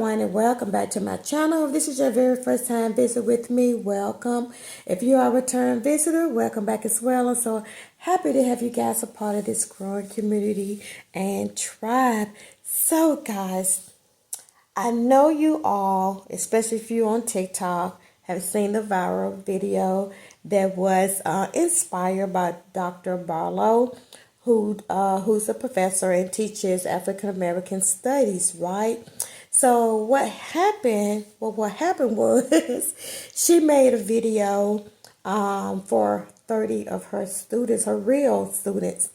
everyone, and welcome back to my channel. If this is your very first time visit with me, welcome. If you are a return visitor, welcome back as well. I'm so happy to have you guys a part of this growing community and tribe. So guys, I know you all, especially if you're on TikTok, have seen the viral video that was inspired by Dr. Barlow, who's a professor and teaches African American studies, right? So what happened? Well, what happened was she made a video for 30 of her students, her real students.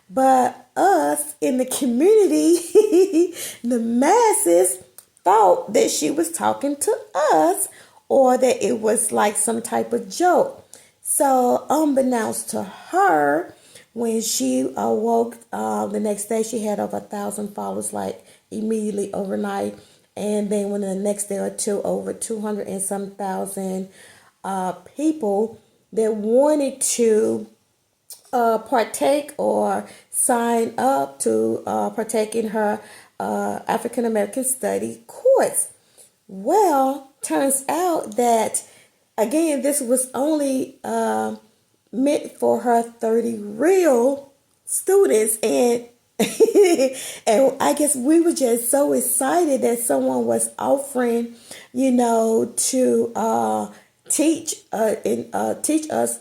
But us in the community, the masses, thought that she was talking to us or that it was like some type of joke. So unbeknownst to her, when she awoke the next day, she had over 1,000 followers, like immediately overnight. And then when the next day or two, over 200 and some thousand people that wanted to partake or sign up to partake in her African American study course. Well, turns out that, again, this was only meant for her 30 real students, and and I guess we were just so excited that someone was offering, to teach us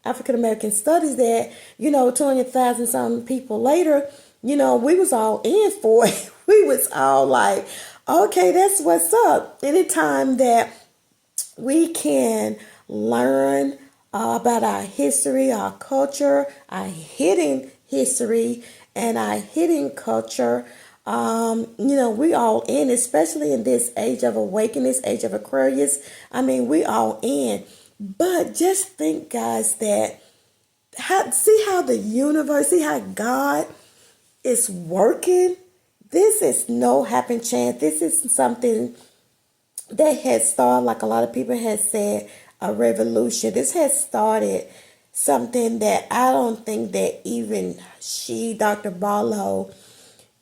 African American studies that, 200,000 some people later, we was all in for it. We was all like, okay, that's what's up. Anytime that we can learn about our history, our culture, our hidden history, and our hidden culture, we all in, especially in this age of awakening, this age of Aquarius. I mean, we all in. But just think, guys, that see how the universe, see how God is working. This is no happen chance. This is something that has started, like a lot of people have said, a revolution. This has started something that I don't think that even she, Dr. Barlow,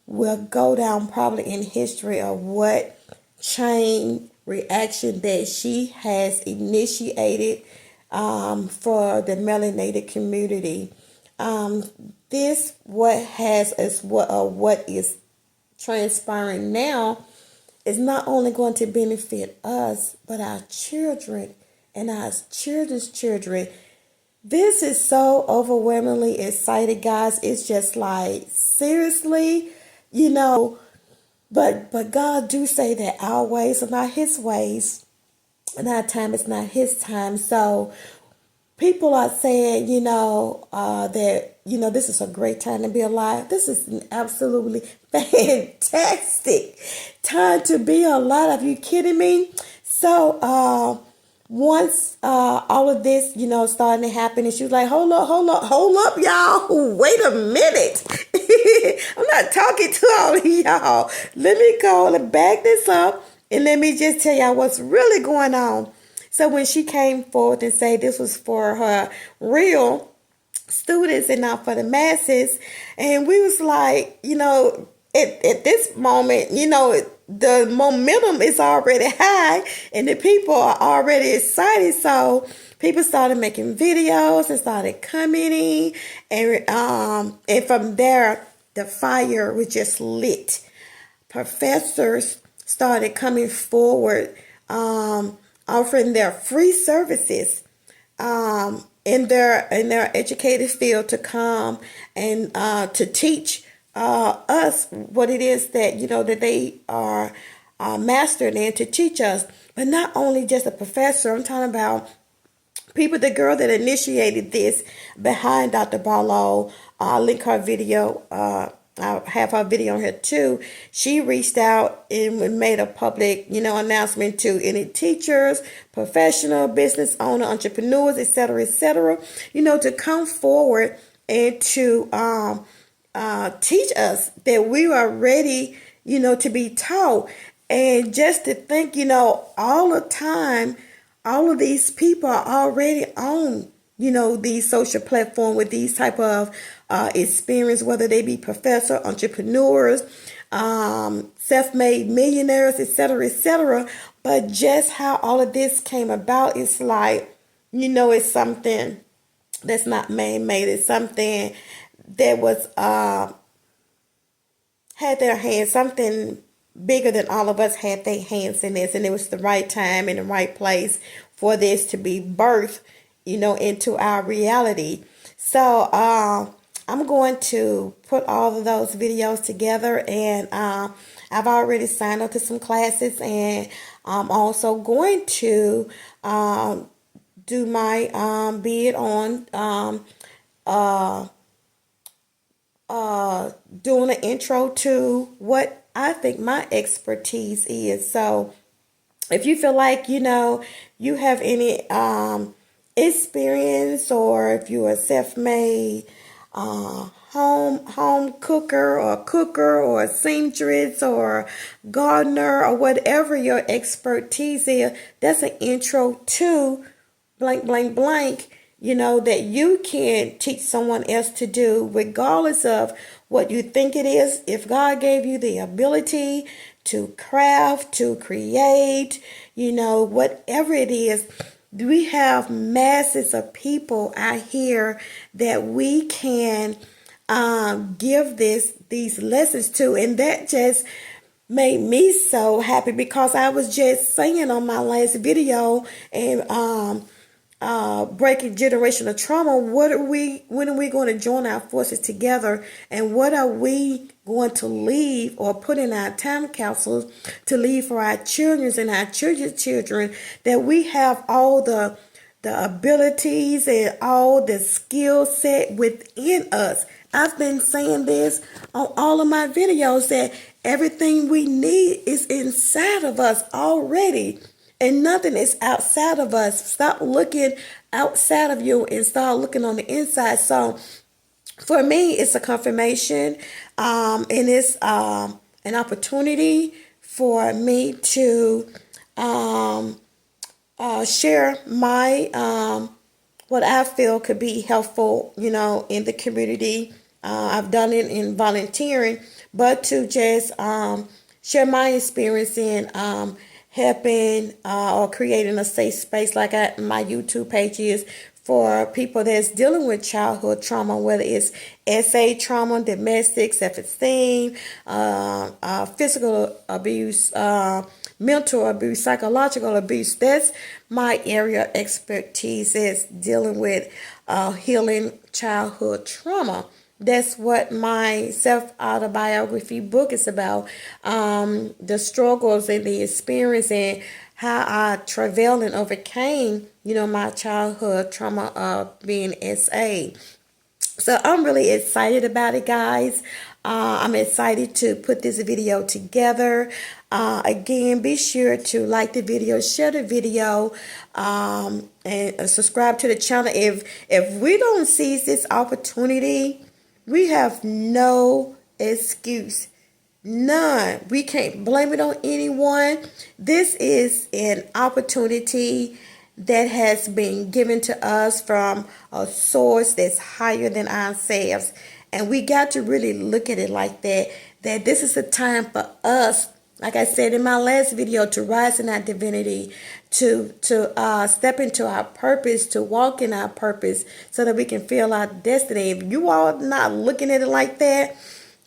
will go down probably in history of what chain reaction that she has initiated for the melanated community. This what is transpiring now is not only going to benefit us, but our children and our children's children. This is so overwhelmingly excited, guys. It's just like, seriously, but God do say that our ways are not his ways, and our time is not his time. So people are saying, that, this is a great time to be alive. This is an absolutely fantastic time to be alive. Are you kidding me? So, once all of this, starting to happen, and she was like, hold up, y'all. Wait a minute. I'm not talking to all of y'all. Let me go and back this up, and let me just tell y'all what's really going on. So when she came forth and said this was for her real students and not for the masses, and we was like, at this moment, the momentum is already high and the people are already excited. So people started making videos and started commenting, and from there the fire was just lit. Professors started coming forward, offering their free services in their educated field to come and to teach us what it is that that they are mastered in, to teach us. But not only just a professor, I'm talking about people. The girl that initiated this behind Dr. Barlow, link her video. I have her video on here too. She reached out and made a public, announcement to any teachers, professional, business owner, entrepreneurs, etc., to come forward and to teach us that we are ready, to be taught. And just to think, all the time, all of these people are already on, these social platforms with these type of experience, whether they be professor, entrepreneurs, self-made millionaires, etc., etc. But just how all of this came about, it's like, it's something that's not man-made. It's something that was had their hands, something bigger than all of us had their hands in this, and it was the right time and the right place for this to be birthed, into our reality. So I'm going to put all of those videos together, and I've already signed up to some classes, and I'm also going to do my bid on doing an intro to what I think my expertise is. So if you feel like, you have any experience, or if you're a self-made home cooker or a seamstress or gardener or whatever your expertise is, that's an intro to blank, blank, blank, that you can teach someone else to do, regardless of what you think it is. If God gave you the ability to craft, to create, whatever it is, we have masses of people out here that we can give these lessons to. And that just made me so happy, because I was just saying on my last video, and breaking generational trauma, when are we going to join our forces together, and what are we going to leave or put in our time capsules to leave for our children and our children's children, that we have all the abilities and all the skill set within us. I've been saying this on all of my videos, that everything we need is inside of us already, and nothing is outside of us. Stop looking outside of you and start looking on the inside. So for me, it's a confirmation, and it's an opportunity for me to share my what I feel could be helpful, in the community. I've done it in volunteering, but to just share my experience in helping or creating a safe space, like my YouTube page is, for people that's dealing with childhood trauma, whether it's SA trauma, domestic, self-esteem, physical abuse, mental abuse, psychological abuse. That's my area of expertise, is dealing with healing childhood trauma. That's what my self-autobiography book is about. The struggles and the experience, and how I travailed and overcame, my childhood trauma of being SA. So I'm really excited about it, guys. I'm excited to put this video together. Again, be sure to like the video, share the video, and subscribe to the channel. If we don't seize this opportunity, we have no excuse. None. We can't blame it on anyone. This is an opportunity that has been given to us from a source that's higher than ourselves. And we got to really look at it like that, that this is a time for us, like I said in my last video, to rise in our divinity, to step into our purpose, to walk in our purpose, so that we can feel our destiny. If you all not looking at it like that,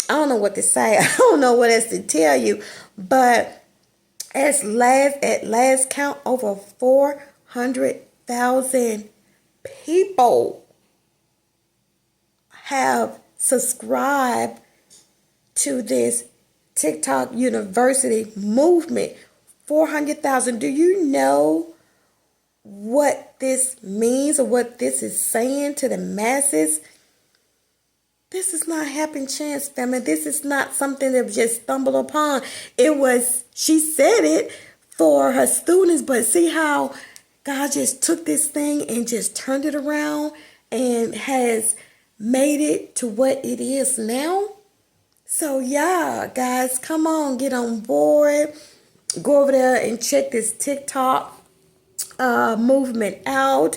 I don't know what to say. I don't know what else to tell you. But at last count, over 400,000 people have subscribed to this TikTok University movement. 400,000. Do you know what this means, or what this is saying to the masses? This is not happen chance, family. This is not something that just stumbled upon. She said it for her students, but see how God just took this thing and just turned it around and has made it to what it is now? So yeah, guys, come on, get on board. Go over there and check this TikTok movement out.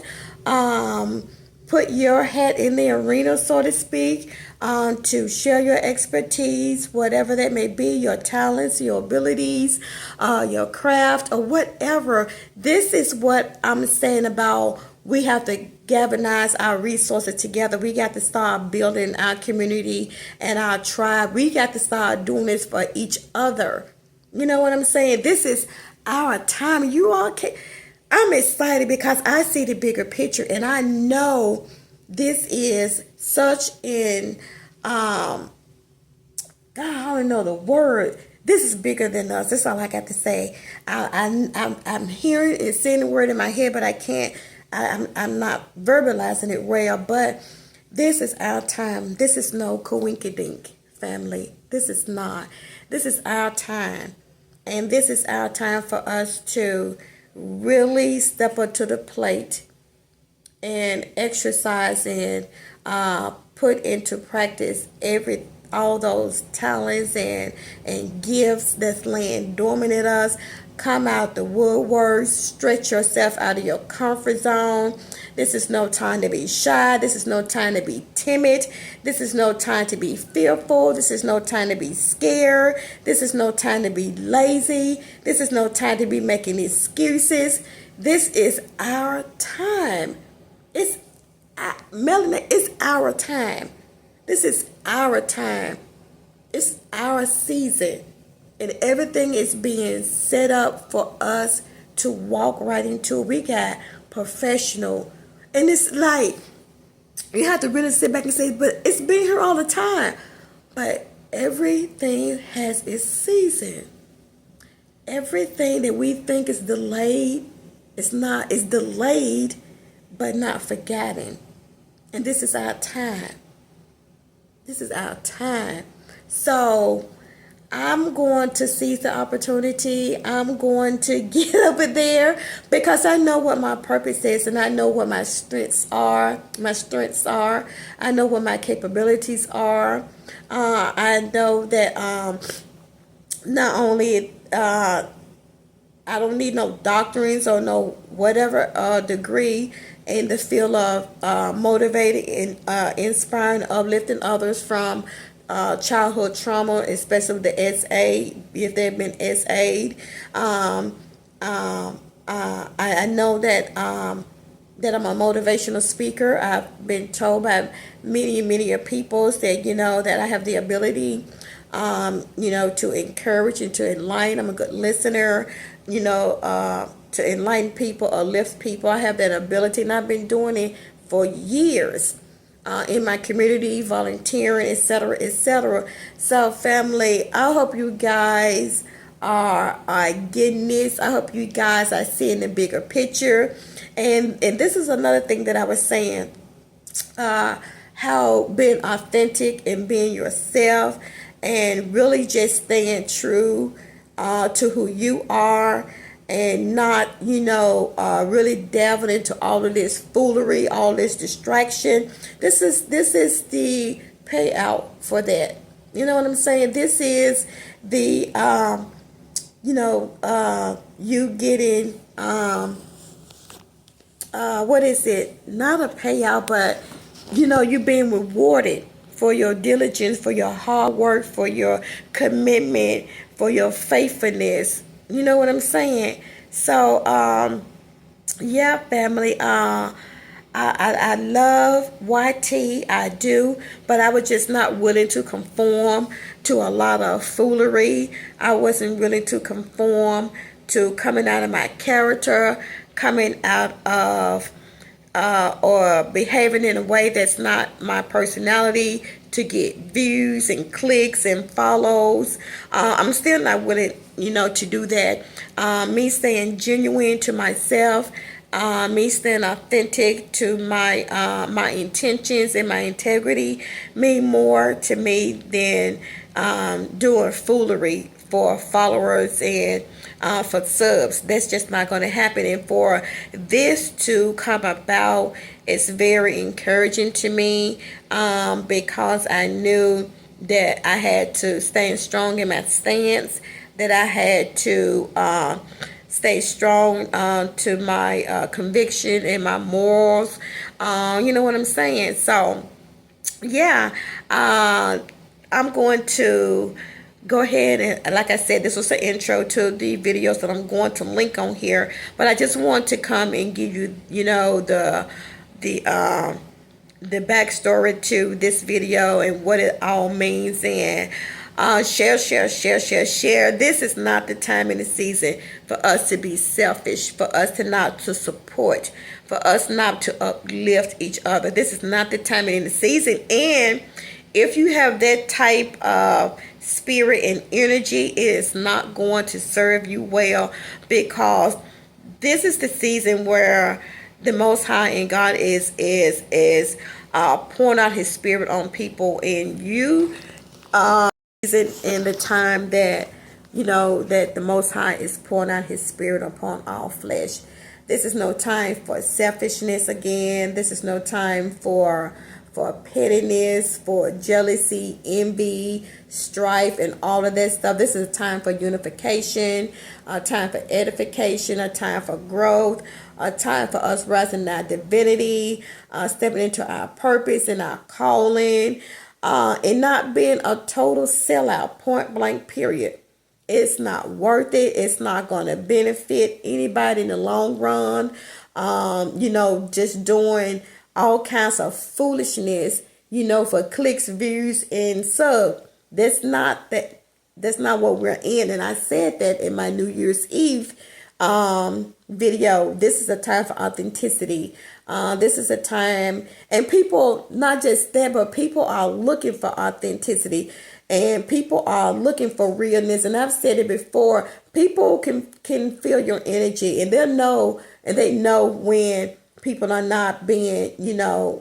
Put your hat in the arena, so to speak. to share your expertise, whatever that may be, your talents, your abilities, your craft, or whatever. This is what I'm saying about we have to galvanize our resources together. We got to start building our community and our tribe. We got to start doing this for each other. You know what I'm saying? This is our time. You all can. I'm excited because I see the bigger picture, and I know this is such an God, I don't know the word. This is bigger than us. That's all I got to say. I'm hearing and seeing the word in my head, but I can't. I'm not verbalizing it well. But this is our time. This is no coinkydink, family. This is not. This is our time, and this is our time for us to really step up to the plate and exercise and put into practice all those talents and gifts that's laying dormant in us. Come out the woodwork, stretch yourself out of your comfort zone. This is no time to be shy. This is no time to be timid. This is no time to be fearful. This is no time to be scared. This is no time to be lazy. This is no time to be making excuses. This is our time. Melanie, it's our time. This is our time. It's our season. And everything is being set up for us to walk right into. We got professional. And it's like, you have to really sit back and say, but it's been here all the time. But everything has its season. Everything that we think is delayed, it's not. It's delayed, but not forgotten. And this is our time. This is our time. So I'm going to seize the opportunity. I'm going to get over there because I know what my purpose is, and I know what my strengths are. I know what my capabilities are. I know that not only I don't need no doctrines or no whatever degree in the field of motivating and inspiring, uplifting others from childhood trauma, especially the SA, if they've been SA'd. I know that that I'm a motivational speaker. I've been told by many people that that I have the ability to encourage and to enlighten. I'm a good listener, to enlighten people, uplift people. I have that ability, and I've been doing it for years in my community, volunteering, etc., etc. So, family, I hope you guys are getting this. I hope you guys are seeing the bigger picture. And this is another thing that I was saying, how being authentic and being yourself and really just staying true to who you are, and not, really delving into all of this foolery, all this distraction. This is the payout for that. You know what I'm saying? This is the, you getting, what is it? Not a payout, but, you being rewarded for your diligence, for your hard work, for your commitment, for your faithfulness. You know what I'm saying? So, yeah, family. I love YT. I do, but I was just not willing to conform to a lot of foolery. I wasn't willing to conform to coming out of my character, coming out of or behaving in a way that's not my personality to get views and clicks and follows. I'm still not willing, to do that. Me staying genuine to myself, me staying authentic to my my intentions and my integrity mean more to me than doing foolery for followers and for subs. That's just not going to happen. And for this to come about, it's very encouraging to me, because I knew that I had to stay strong in my stance, that I had to stay strong to my conviction and my morals. You know what I'm saying? So yeah, I'm going to go ahead and, like I said, this was an intro to the videos that I'm going to link on here. But I just want to come and give you, the the backstory to this video and what it all means, and share. This is not the time in the season for us to be selfish, for us to not to support, for us not to uplift each other. This is not the time in the season. And if you have that type of spirit and energy, it is not going to serve you well, because this is the season where the Most High and God is pouring out His Spirit on people, and you season in the time that that the Most High is pouring out His Spirit upon all flesh. This is no time for selfishness again. This is no time for pettiness, for jealousy, envy, strife, and all of that stuff. This is a time for unification, a time for edification, a time for growth, a time for us rising in our divinity, stepping into our purpose and our calling, and not being a total sellout, point blank, period. It's not worth it. It's not going to benefit anybody in the long run. Just doing all kinds of foolishness, for clicks, views, and sub. That's not what we're in. And I said that in my New Year's Eve video. This is a time for authenticity. This is a time, and people, not just that, but people are looking for authenticity, and people are looking for realness. And I've said it before, people can feel your energy, and they know when people are not being,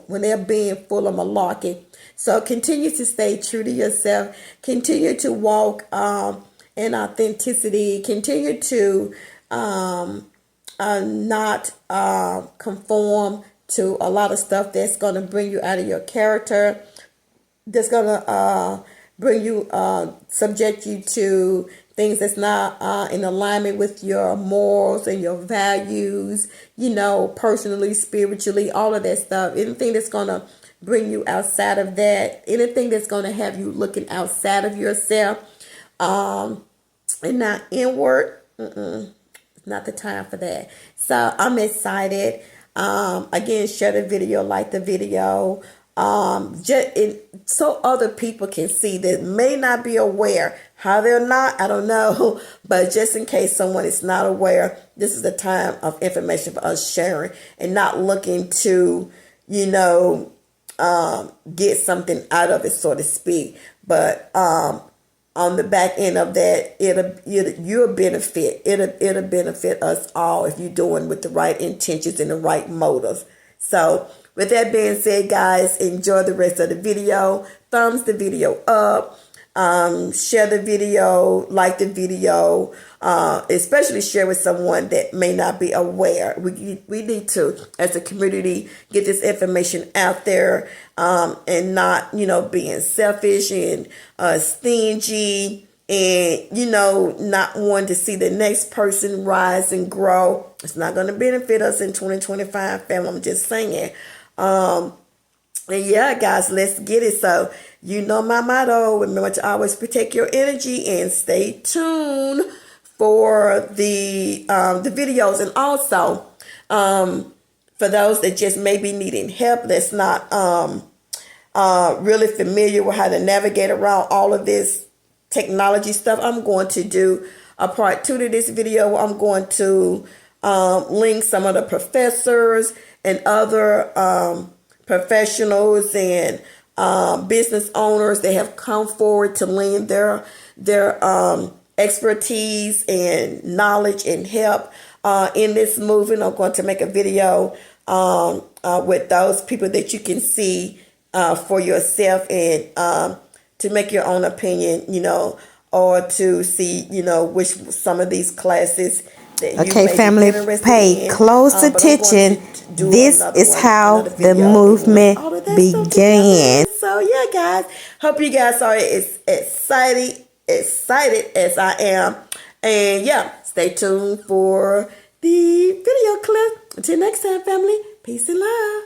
when they're being full of malarkey. So continue to stay true to yourself. Continue to walk in authenticity. Continue to not conform to a lot of stuff that's going to bring you out of your character, that's going to bring you, subject you to things that's not in alignment with your morals and your values, personally, spiritually, all of that stuff. Anything that's going to bring you outside of that, anything that's going to have you looking outside of yourself, and not inward, it's not the time for that. So I'm excited. Again, share the video, like the video, so other people can see that may not be aware. How they're not, I don't know. But just in case someone is not aware, this is the time of information for us sharing, and not looking to, get something out of it, so to speak. But on the back end of that, you'll benefit. It'll benefit us all if you're doing with the right intentions and the right motives. So with that being said, guys, enjoy the rest of the video. Thumbs the video up. Share the video, like the video, especially share with someone that may not be aware. We need to, as a community, get this information out there, and not, being selfish and stingy, and, not wanting to see the next person rise and grow. It's not going to benefit us in 2025, family. I'm just saying. And yeah, guys, let's get it. So, my motto, remember to always protect your energy, and stay tuned for the videos. And also, for those that just may be needing help, that's not really familiar with how to navigate around all of this technology stuff, I'm going to do a part 2 to this video. I'm going to link some of the professors and other professionals and business owners that have come forward to lend their expertise and knowledge and help in this movement. I'm going to make a video with those people that you can see for yourself, and to make your own opinion, or to see, which some of these classes that okay, family, pay close attention. This is how the movement began. So yeah, guys, hope you guys are as excited as I am. And yeah, stay tuned for the video clip. Until next time, family, peace and love.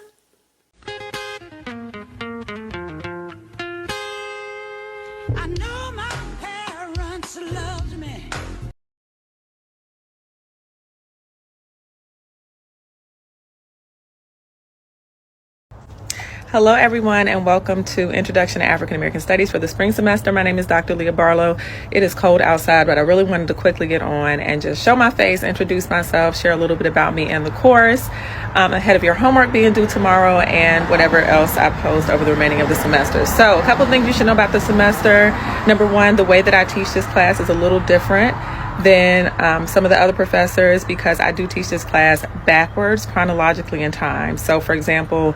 Hello, everyone, and welcome to Introduction to African American Studies for the spring semester. My name is Dr. Leah Barlow. It is cold outside, but I really wanted to quickly get on and just show my face, introduce myself, share a little bit about me and the course ahead of your homework being due tomorrow and whatever else I post over the remaining of the semester. So a couple of things you should know about the semester. Number one, the way that I teach this class is a little different than some of the other professors because I do teach this class backwards chronologically in time. So for example,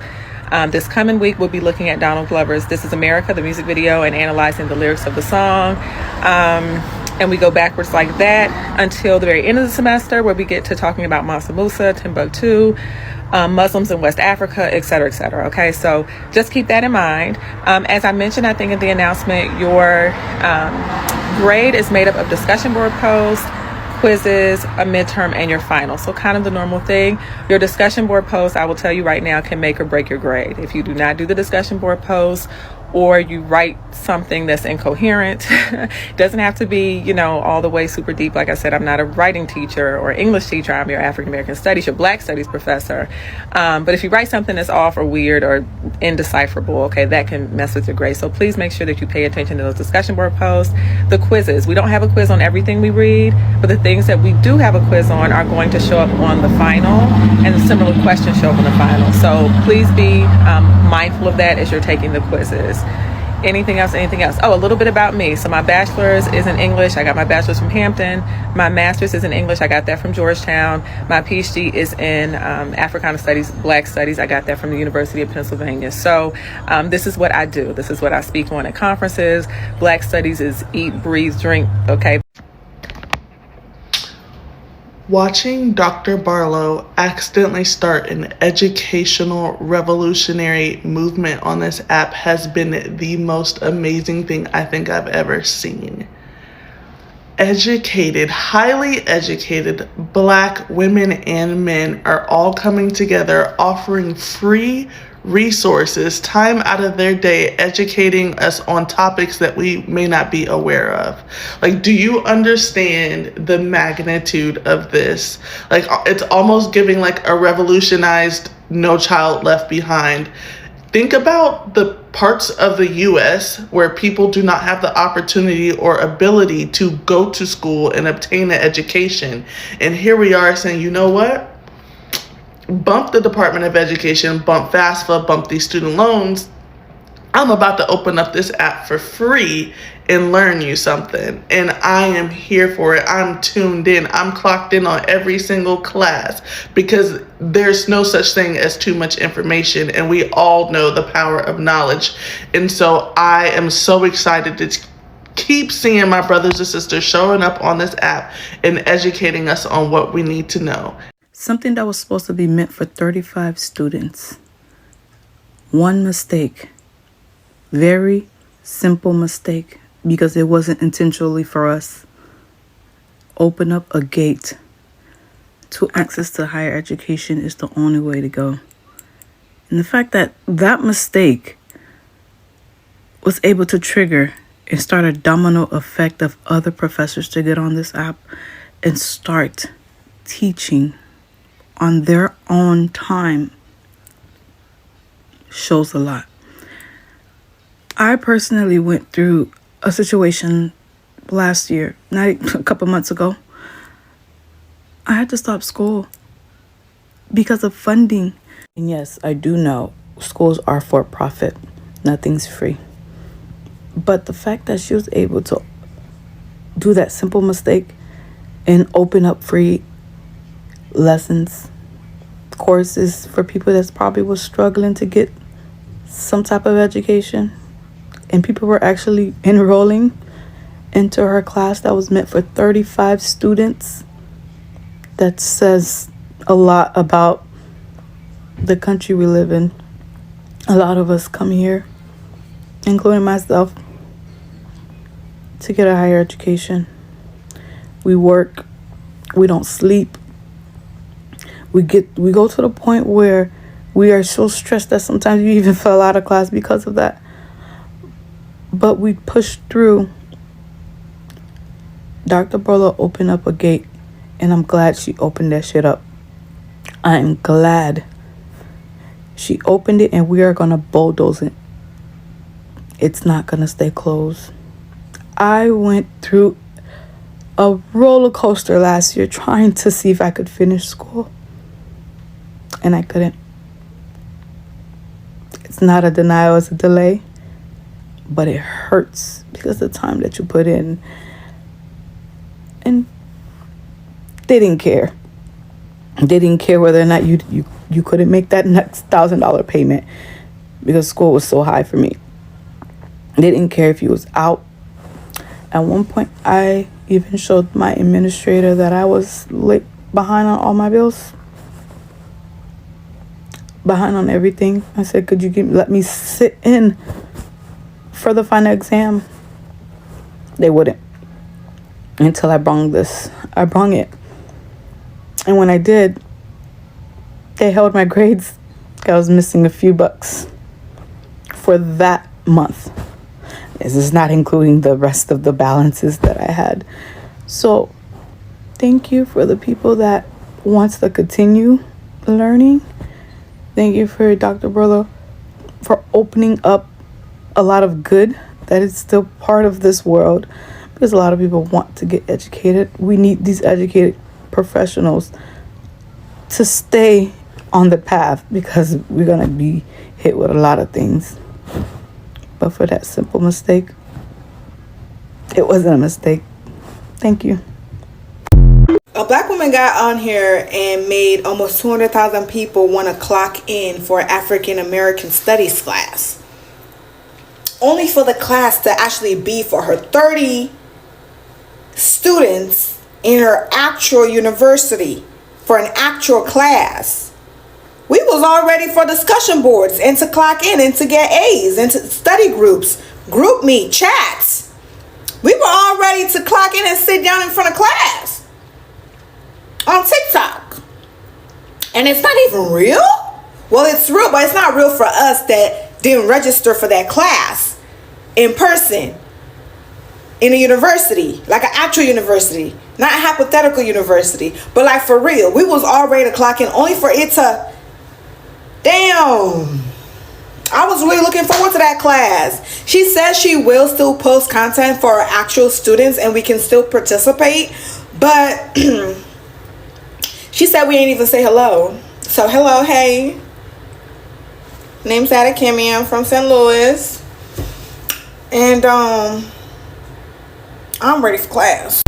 this coming week, we'll be looking at Donald Glover's This Is America, the music video, and analyzing the lyrics of the song. And we go backwards like that until the very end of the semester where we get to talking about Mansa Musa, Timbuktu, Muslims in West Africa, et cetera, et cetera. Okay, so just keep that in mind. As I mentioned, I think in the announcement, your grade is made up of discussion board posts, quizzes, a midterm, and your final. So kind of the normal thing. Your discussion board post, I will tell you right now, can make or break your grade. If you do not do the discussion board post, or you write something that's incoherent, doesn't have to be, all the way super deep. Like I said, I'm not a writing teacher or English teacher. I'm your African American Studies, your Black Studies professor. But if you write something that's off or weird or indecipherable, okay, that can mess with your grade. So please make sure that you pay attention to those discussion board posts. The quizzes, we don't have a quiz on everything we read, but the things that we do have a quiz on are going to show up on the final, and similar questions show up on the final. So please be mindful of that as you're taking the quizzes. Anything else? Oh, a little bit about me. So my bachelor's is in English. I got my bachelor's from Hampton. My master's is in English. I got that from Georgetown. My PhD is in Africana Studies, Black Studies. I got that from the University of Pennsylvania. So this is what I do. This is what I speak on at conferences. Black Studies is eat, breathe, drink. Okay. Watching Dr. Barlow accidentally start an educational revolutionary movement on this app has been the most amazing thing I think I've ever seen. Educated, highly educated Black women and men are all coming together, offering free resources, time out of their day, educating us on topics that we may not be aware of. Like, do you understand the magnitude of this? Like, it's almost giving like a revolutionized No Child Left Behind. Think about the parts of the U.S. where people do not have the opportunity or ability to go to school and obtain an education. And here we are saying, you know what? Bump the Department of Education, bump FAFSA, bump these student loans. I'm about to open up this app for free and learn you something. And I am here for it. I'm tuned in. I'm clocked in on every single class because there's no such thing as too much information. And we all know the power of knowledge. And so I am so excited to keep seeing my brothers and sisters showing up on this app and educating us on what we need to know. Something that was supposed to be meant for 35 students. One mistake. Very simple mistake because it wasn't intentionally for us. Open up a gate to access to higher education is the only way to go. And the fact that that mistake was able to trigger and start a domino effect of other professors to get on this app and start teaching on their own time shows a lot. I personally went through a situation last year, not a couple months ago. I had to stop school because of funding. And yes, I do know schools are for profit. Nothing's free. But the fact that she was able to do that simple mistake and open up free lessons, courses for people that's probably was struggling to get some type of education, and people were actually enrolling into her class that was meant for 35 students, that says a lot about the country we live in. A lot of us come here, including myself, to get a higher education. We work, we don't sleep. We go to the point where we are so stressed that sometimes we even fell out of class because of that. But we push through. Dr. Barlow opened up a gate, and I'm glad she opened that shit up. I'm glad. She opened it and we are going to bulldoze it. It's not going to stay closed. I went through a roller coaster last year trying to see if I could finish school. And I couldn't. It's not a denial, it's a delay. But it hurts because of the time that you put in. And they didn't care. They didn't care whether or not you couldn't make that next $1,000 payment because school was so high for me. They didn't care if you was out. At one point, I even showed my administrator that I was late, behind on all my bills. Behind on everything. I said, could you let me sit in for the final exam? They wouldn't. Until I brung it. And when I did, they held my grades. I was missing a few bucks for that month. This is not including the rest of the balances that I had. So thank you for the people that wants to continue learning. Thank you for Dr. Barlow for opening up a lot of good that is still part of this world, because a lot of people want to get educated. We need these educated professionals to stay on the path, because we're going to be hit with a lot of things. But for that simple mistake, it wasn't a mistake. Thank you. A black woman got on here and made almost 200,000 people want to clock in for African American Studies class. Only for the class to actually be for her 30 students in her actual university for an actual class. We was all ready for discussion boards and to clock in and to get A's and to study groups, group meet, chats. We were all ready to clock in and sit down in front of class on TikTok. And it's not even real? Well, it's real, but it's not real for us that didn't register for that class in person in a university, like an actual university, not a hypothetical university, but like for real. We was all ready to clock in only for it to, damn. I was really looking forward to that class. She says she will still post content for our actual students and we can still participate, but she said we ain't even say hello. So hello, hey. Name's Ada Kimmy. I'm from St. Louis. And I'm ready for class.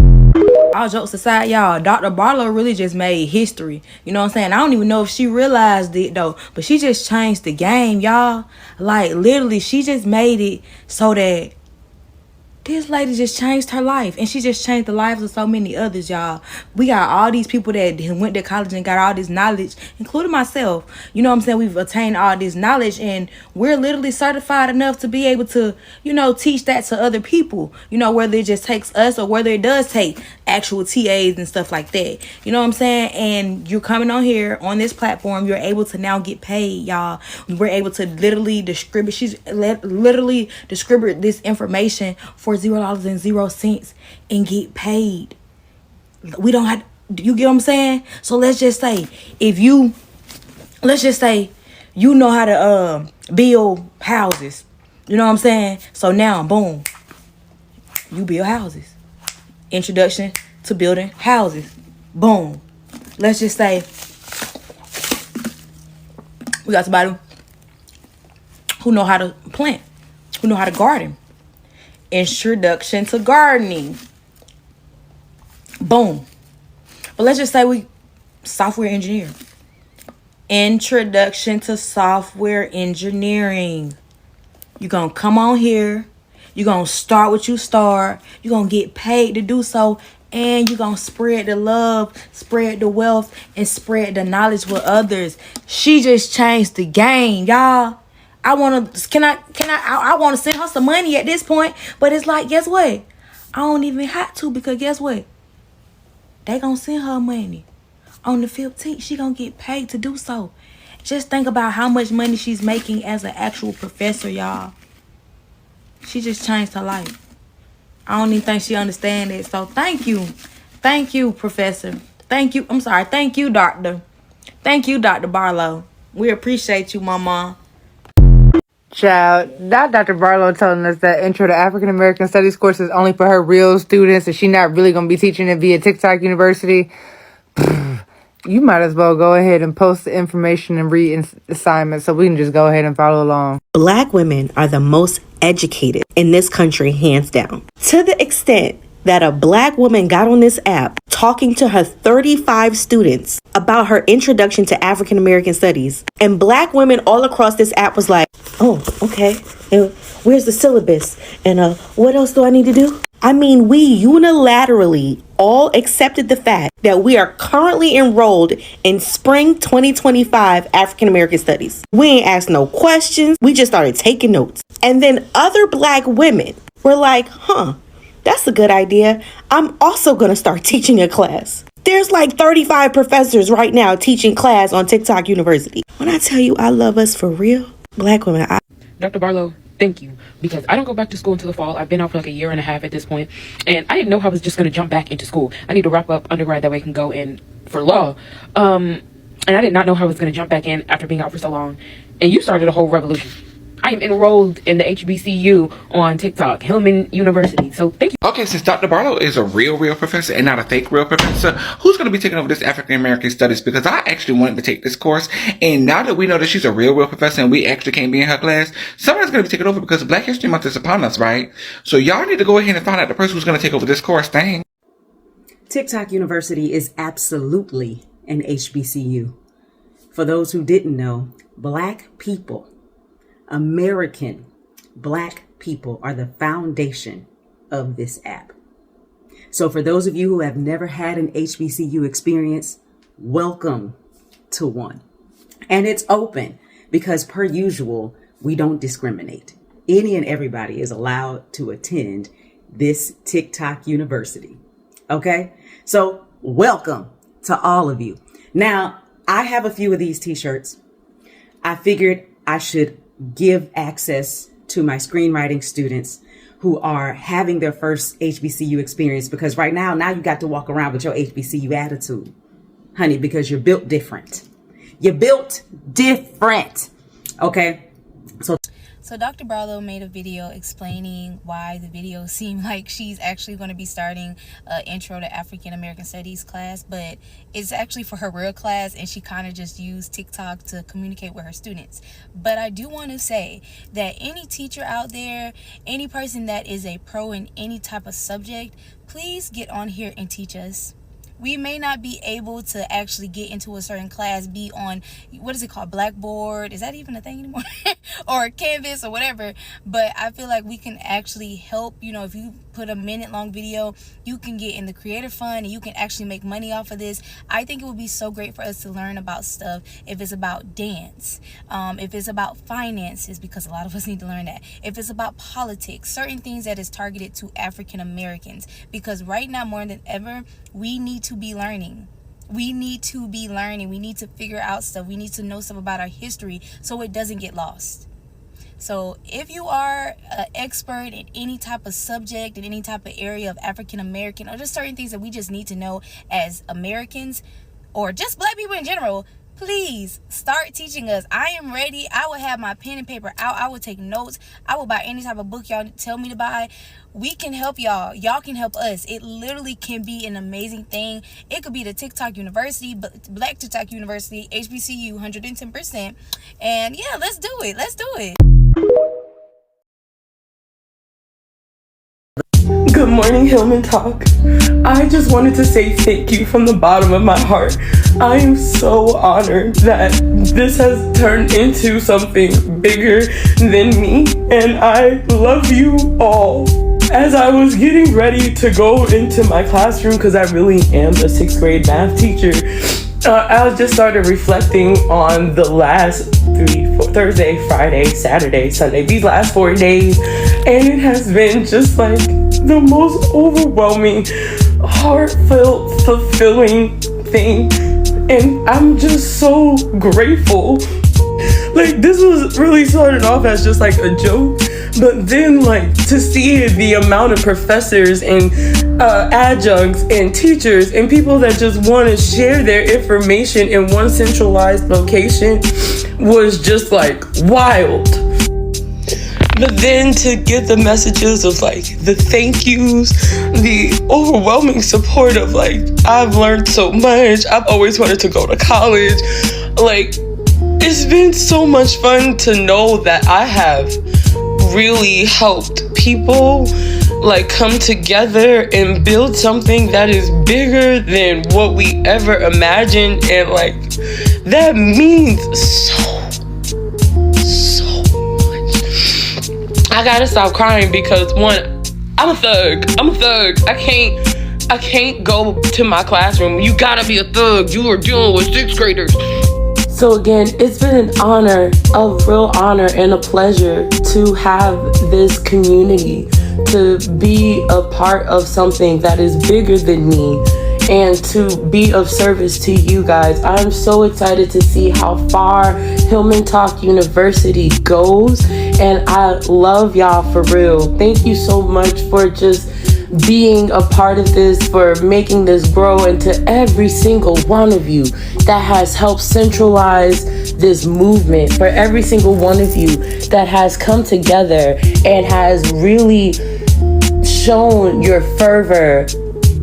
All jokes aside, y'all, Dr. Barlow really just made history. You know what I'm saying? I don't even know if she realized it, though. But she just changed the game, y'all. Like, literally, she just made it so that this lady just changed her life. And she just changed the lives of so many others, y'all. We got all these people that went to college and got all this knowledge, including myself. You know what I'm saying? We've attained all this knowledge, and we're literally certified enough to be able to, you know, teach that to other people. You know, whether it just takes us or whether it does take actual TAs and stuff like that. You know what I'm saying? And you're coming on here on this platform. You're able to now get paid, y'all. We're able to literally distribute. She's literally distribute this information for $0.00 and get paid. We don't have, you get what I'm saying? So let's just say you know how to build houses. You know what I'm saying? So now, boom, you build houses. Introduction to building houses. Boom. Let's just say we got somebody who know how to plant, who know how to garden. Introduction to gardening. Boom. But let's just say we software engineer. Introduction to software engineering. You're going to come on here. You're going to start what you start. You're going to get paid to do so. And you're going to spread the love, spread the wealth, and spread the knowledge with others. She just changed the game, y'all. I want to send her some money at this point. But it's like, guess what? I don't even have to, because guess what? They going to send her money. On the 15th, she going to get paid to do so. Just think about how much money she's making as an actual professor, y'all. She just changed her life. I don't even think she understands it. So thank you. Thank you, Professor. Thank you. I'm sorry. Thank you, Doctor. Thank you, Dr. Barlow. We appreciate you, Mama. Child, not Dr. Barlow telling us that Intro to African American Studies course is only for her real students and she not really going to be teaching it via TikTok University. You might as well go ahead and post the information and read assignments so we can just go ahead and follow along. Black women are the most educated in this country, hands down. To the extent that a Black woman got on this app talking to her 35 students about her introduction to African American studies. And Black women all across this app was like, oh, okay. And where's the syllabus? And what else do I need to do? I mean, we unilaterally all accepted the fact that we are currently enrolled in spring 2025 African American Studies. We ain't asked no questions. We just started taking notes. And then other Black women were like, that's a good idea. I'm also going to start teaching a class. There's like 35 professors right now teaching class on TikTok University. When I tell you I love us for real, Black women, Dr. Barlow, thank you, because I don't go back to school until the fall. I've been out for like a year and a half at this point, and I didn't know I was just going to jump back into school. I need to wrap up undergrad, that way I can go in for law. And I did not know I was going to jump back in after being out for so long, and you started a whole revolution. I am enrolled in the HBCU on TikTok, Hillman University. So thank you. Okay, since Dr. Barlow is a real professor and not a fake real professor, who's going to be taking over this African American Studies? Because I actually wanted to take this course, and now that we know that she's a real professor and we actually can't be in her class, somebody's going to be taking over because Black History Month is upon us, right? So y'all need to go ahead and find out the person who's going to take over this course thing. TikTok University is absolutely an HBCU. For those who didn't know, Black people, American Black people, are the foundation of this app. So for those of you who have never had an HBCU experience, welcome to one. And it's open because, per usual, we don't discriminate. Any and everybody is allowed to attend this TikTok University. Okay? So welcome to all of you. Now, I have a few of these t-shirts. I figured I should give access to my screenwriting students who are having their first HBCU experience, because right now you got to walk around with your HBCU attitude, honey, because you're built different. You're built different. Okay. So Dr. Barlow made a video explaining why the video seemed like she's actually going to be starting an Intro to African American Studies class, but it's actually for her real class, and she kind of just used TikTok to communicate with her students. But I do want to say that any teacher out there, any person that is a pro in any type of subject, please get on here and teach us. We may not be able to actually get into a certain class, be on, what is it called, Blackboard? Is that even a thing anymore? Or Canvas or whatever. But I feel like we can actually help. You know, if you put a minute-long video, you can get in the creator fund and you can actually make money off of this. I think it would be so great for us to learn about stuff. If it's about dance, if it's about finances, because a lot of us need to learn that. If it's about politics, certain things that is targeted to African Americans. Because right now, more than ever, we need to be learning. We need to be learning. We need to figure out stuff. We need to know stuff about our history so it doesn't get lost. So if you are an expert in any type of subject, in any type of area of African American, or just certain things that we just need to know as Americans, or just Black people in general, please start teaching us. I am ready. I will have my pen and paper out. I will take notes. I will buy any type of book y'all tell me to buy. We can help y'all. Y'all can help us. It literally can be an amazing thing. It could be the TikTok University, Black TikTok University, HBCU, 110%. And yeah, let's do it. Let's do it. Good morning, Hillman Talk. I just wanted to say thank you from the bottom of my heart. I am so honored that this has turned into something bigger than me, and I love you all. As I was getting ready to go into my classroom, because I really am a 6th grade math teacher, I just started reflecting on the last Thursday, Friday, Saturday, Sunday, these last 4 days, and it has been just like the most overwhelming, heartfelt, fulfilling thing, and I'm just so grateful. Like, this was really started off as just like a joke, But then, like, to see the amount of professors and adjuncts and teachers and people that just want to share their information in one centralized location was just like wild. But then to get the messages of like the thank yous, the overwhelming support of like, I've learned so much, I've always wanted to go to college. Like, it's been so much fun to know that I have really helped people like come together and build something that is bigger than what we ever imagined. And like, that means so I gotta stop crying because one, I'm a thug. I can't go to my classroom. You gotta be a thug. You are dealing with 6th graders. So again, it's been an honor, a real honor and a pleasure to have this community, to be a part of something that is bigger than me, and to be of service to you guys. I'm so excited to see how far Hillman Talk University goes, and I love y'all for real. Thank you so much for just being a part of this, for making this grow, and to every single one of you that has helped centralize this movement, for every single one of you that has come together and has really shown your fervor.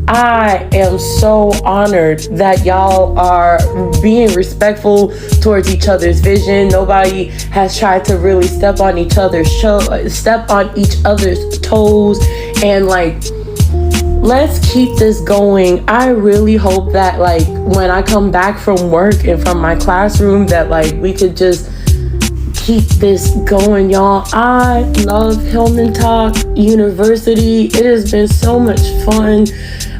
I am so honored that y'all are being respectful towards each other's vision. Nobody has tried to really step on each other's toes, and like, let's keep this going. I really hope that like when I come back from work and from my classroom that like we could just keep this going, y'all. I love Hillman Talk University. It has been so much fun.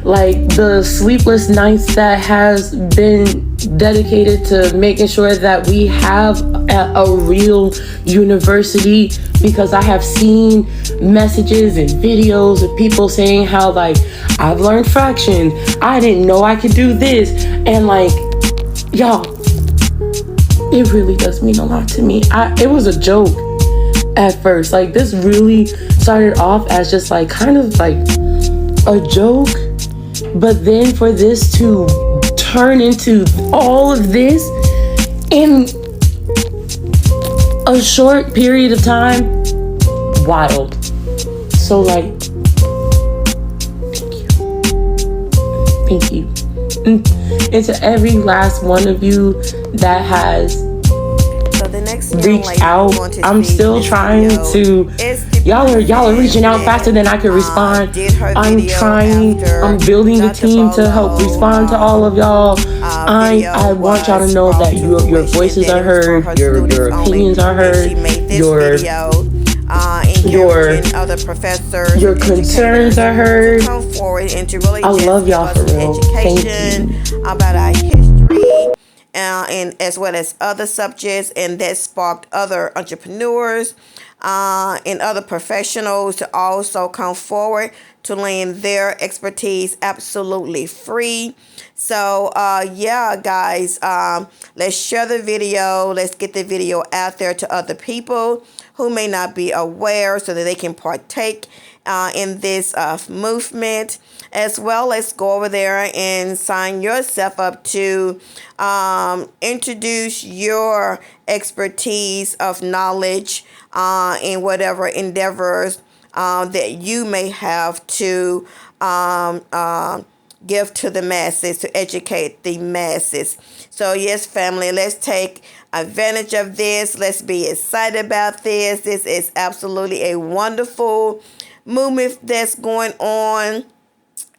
Like, the sleepless nights that has been dedicated to making sure that we have a real university, because I have seen messages and videos of people saying how like, I've learned fraction, I didn't know I could do this, and like, y'all, it really does mean a lot to me. It was a joke at first. Like, this really started off as just like kind of like a joke, but then for this to turn into all of this in a short period of time, wild. So like, thank you. And to every last one of you that has reached out, I'm still trying to, y'all are reaching out faster than I could respond. I'm trying, I'm building a team to help respond to all of y'all. I want y'all to know that your voices are heard, your opinions are heard, your concerns are heard. I love y'all for real. Thank you. About our history, and as well as other subjects, and that sparked other entrepreneurs and other professionals to also come forward to lend their expertise absolutely free. So yeah, guys, let's share the video. Let's get the video out there to other people who may not be aware, so that they can partake in this movement. As well, let's go over there and sign yourself up to introduce your expertise of knowledge in whatever endeavors that you may have to give to the masses, to educate the masses. So yes, family, let's take advantage of this. Let's be excited about this. This is absolutely a wonderful movement that's going on.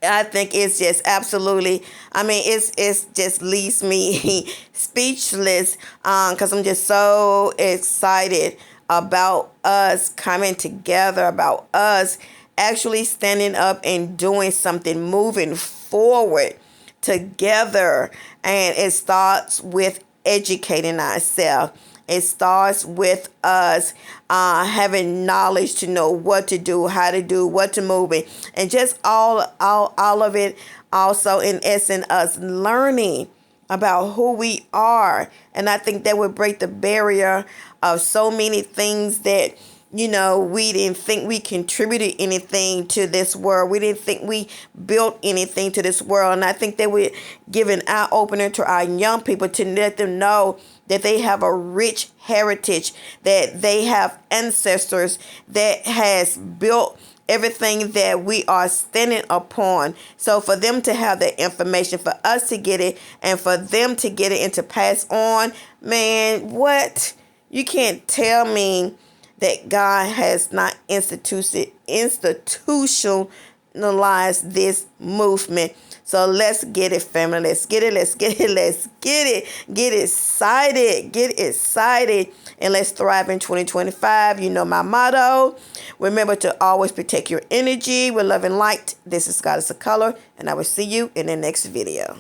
I think it's just absolutely, I mean, it's just leaves me speechless, because I'm just so excited about us coming together, about us actually standing up and doing something, moving forward together. And it starts with educating ourselves. It starts with us having knowledge to know what to do, how to do, what to move in, and just all of it. Also, in essence, us learning about who we are. And I think that would break the barrier of so many things that we didn't think we contributed anything to this world. We didn't think we built anything to this world. And I think that we give an eye opener to our young people to let them know that they have a rich heritage, that they have ancestors that has built everything that we are standing upon. So for them to have that information, for us to get it, and for them to get it and to pass on, man, what? You can't tell me that God has not institutionalized this movement. So let's get it, family. Let's get it. Let's get it. Let's get it. Get excited. Get excited. And let's thrive in 2025. You know my motto. Remember to always protect your energy with love and light. This is Goddess of Color, and I will see you in the next video.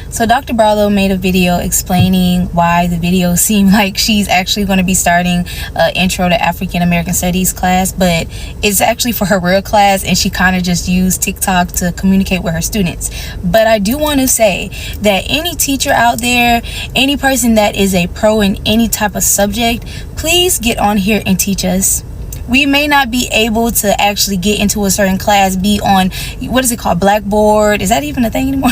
So Dr. Barlow made a video explaining why the video seemed like she's actually going to be starting an Intro to African American Studies class, but it's actually for her real class, and she kind of just used TikTok to communicate with her students. But I do want to say that any teacher out there, any person that is a pro in any type of subject, please get on here and teach us. We may not be able to actually get into a certain class, be on, what is it called, Blackboard? Is that even a thing anymore?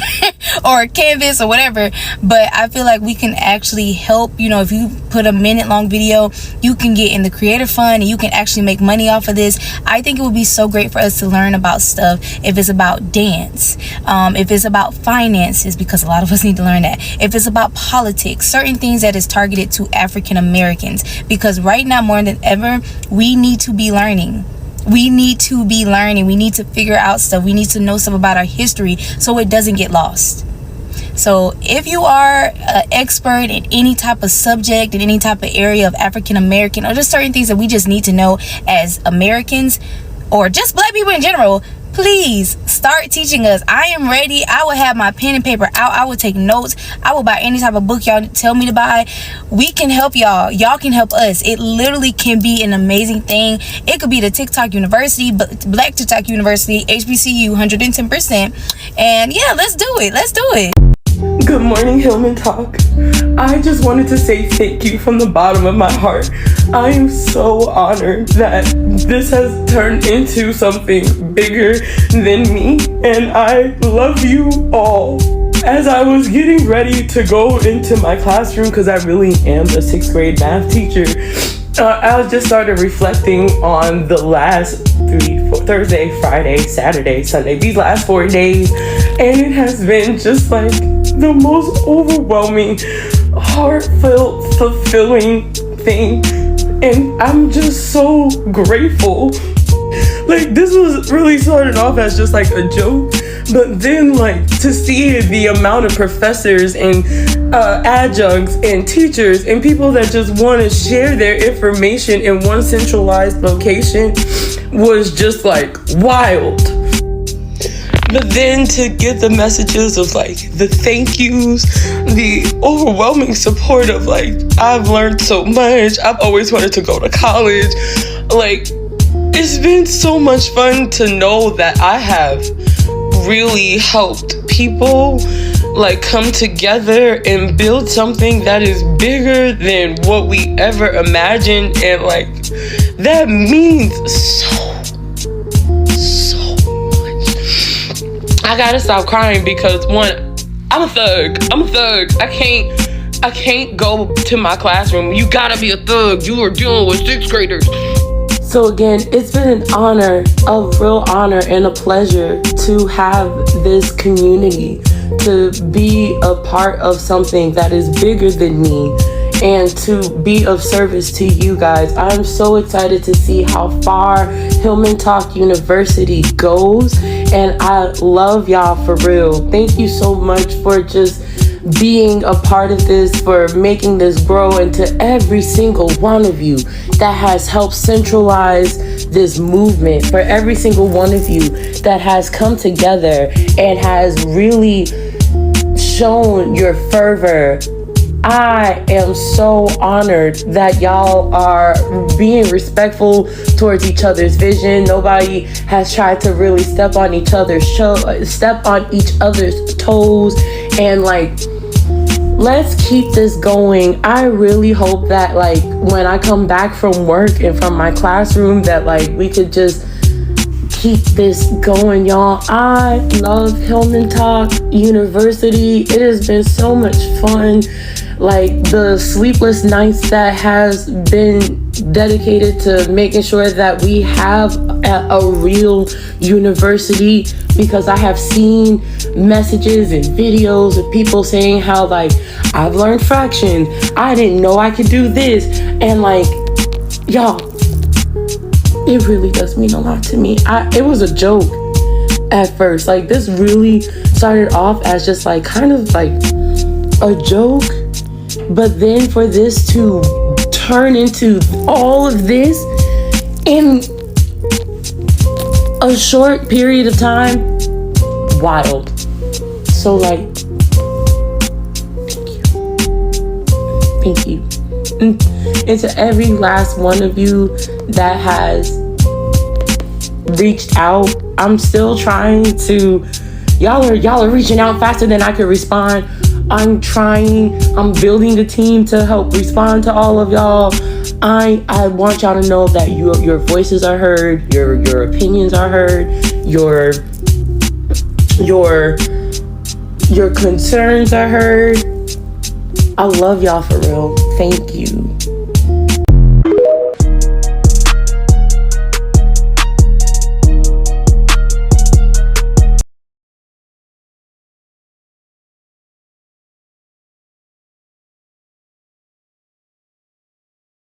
Or Canvas or whatever. But I feel like we can actually help. If you put a minute-long video, you can get in the creator fund and you can actually make money off of this. I think it would be so great for us to learn about stuff. If it's about dance, if it's about finances, because a lot of us need to learn that. If it's about politics, certain things that is targeted to African Americans. Because right now, more than ever, we need to be learning. We need to be learning. We need to figure out stuff. We need to know stuff about our history so it doesn't get lost. So if you are an expert in any type of subject, in any type of area of African American, or just certain things that we just need to know as Americans, or just Black people in general, please start teaching us. I am ready. I will have my pen and paper out. I will take notes. I will buy any type of book y'all tell me to buy. We can help y'all. Y'all can help us. It literally can be an amazing thing. It could be the TikTok University, Black TikTok University, HBCU, 110%. And yeah, let's do it. Let's do it. Good morning, Hillman Talk. I just wanted to say thank you from the bottom of my heart. I am so honored that this has turned into something bigger than me, and I love you all. As I was getting ready to go into my classroom, because I really am a 6th grade math teacher, I just started reflecting on the last Thursday, Friday, Saturday, Sunday, these last 4 days, and it has been just like the most overwhelming, heartfelt, fulfilling thing, and I'm just so grateful. Like, this was really started off as just like a joke, but then like to see the amount of professors and adjuncts and teachers and people that just want to share their information in one centralized location was just like wild. But then to get the messages of like the thank yous, the overwhelming support of like, I've learned so much, I've always wanted to go to college, like, it's been so much fun to know that I have really helped people like come together and build something that is bigger than what we ever imagined, and like that means so much. I gotta stop crying because one, I'm a thug. I can't go to my classroom. You gotta be a thug. You are dealing with 6th graders. So again, it's been an honor, a real honor and a pleasure to have this community, to be a part of something that is bigger than me, and to be of service to you guys. I'm so excited to see how far Hillman Talk University goes, and I love y'all for real. Thank you so much for just being a part of this, for making this grow, and to every single one of you that has helped centralize this movement, for every single one of you that has come together and has really shown your fervor. I am so honored that y'all are being respectful towards each other's vision. Nobody has tried to really step on each other's toes, and like, let's keep this going. I really hope that like when I come back from work and from my classroom that like we could just keep this going, y'all. I love Hillman Talk University. It has been so much fun. Like the sleepless nights that has been dedicated to making sure that we have a real university, because I have seen messages and videos of people saying how like, I've learned fractions, I didn't know I could do this, and like, y'all, it really does mean a lot to me. It was a joke at first. Like, this really started off as just like kind of like a joke, but then for this to turn into all of this in a short period of time, wild. So like, thank you. And to every last one of you that has reached out, I'm still trying to, y'all are reaching out faster than I can respond. I'm building a team to help respond to all of y'all. I want y'all to know that your voices are heard, your opinions are heard, your concerns are heard. I love y'all for real. Thank you.